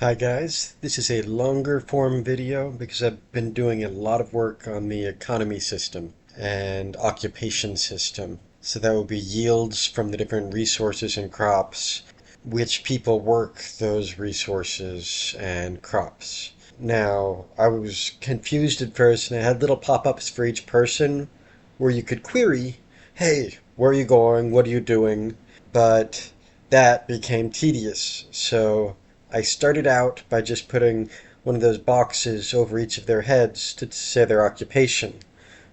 Hi guys, this is a longer form video because I've been doing a lot of work on the economy system and occupation system. So that would be yields from the different resources and crops, which people work those resources and crops. Now, I was confused at first and I had little pop-ups for each person where you could query, hey, where are you going? What are you doing? But that became tedious. So I started out by just putting one of those boxes over each of their heads to say their occupation,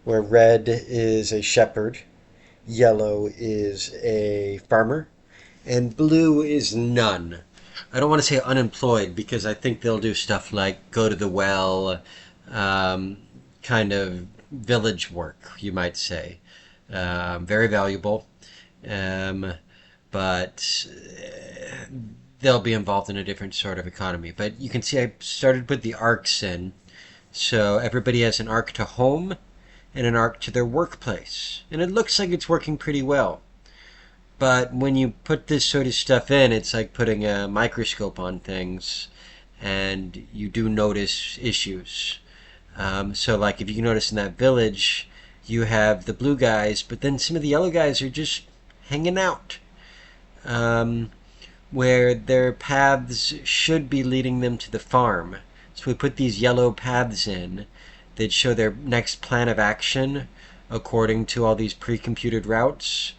where red is a shepherd, yellow is a farmer, and blue is none. I don't want to say unemployed because I think they'll do stuff like go to the well, um, kind of village work, you might say. Very valuable, um, but they'll be involved in a different sort of economy. But you can see I started with the arcs in. So everybody has an arc to home and an arc to their workplace. And it looks like it's working pretty well. But when you put this sort of stuff in, it's like putting a microscope on things, and you do notice issues. So like if you notice in that village, you have the blue guys, but then some of the yellow guys are just hanging out. Um, where their paths should be leading them to the farm. So we put these yellow paths in that show their next plan of action according to all these pre-computed routes.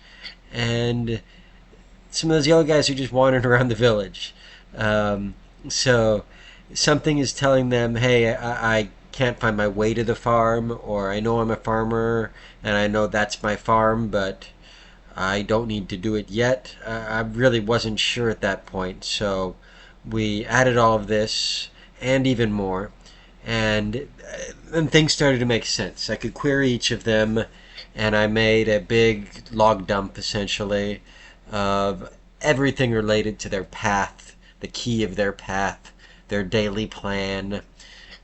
And some of those yellow guys are just wandering around the village. So something is telling them, hey, I can't find my way to the farm, or I know I'm a farmer and I know that's my farm, but I don't need to do it yet. I really wasn't sure at that point, so we added all of this and even more, and then things started to make sense. I could query each of them, and I made a big log dump essentially of everything related to their path, the key of their path, their daily plan.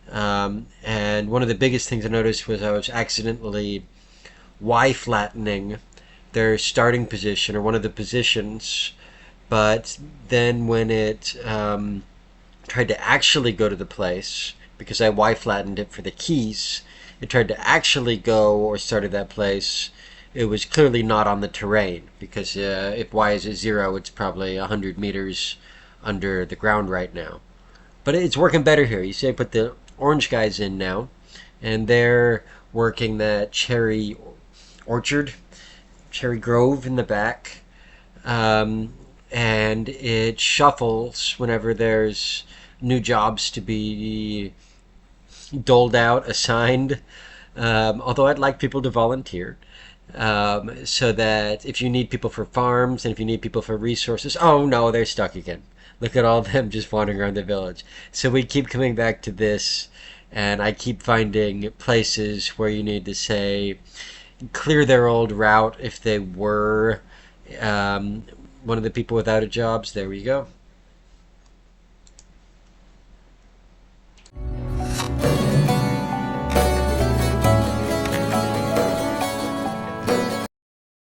And one of the biggest things I noticed was I was accidentally Y-flattening their starting position or one of the positions, but then when it tried to actually go to the place, because I Y-flattened it for the keys, it tried to actually go or start at that place. It was clearly not on the terrain, because if Y is at 0, it's probably 100 meters under the ground right now. But it's working better here. You see I put the orange guys in now, and they're working that cherry orchard, cherry grove in the back, and it shuffles whenever there's new jobs to be doled out, assigned. Although I'd like people to volunteer, so that if you need people for farms and if you need people for resources, oh no, they're stuck again. Look at all of them just wandering around the village. So we keep coming back to this, and I keep finding places where you need to say, clear their old route if they were one of the people without a job. So there we go.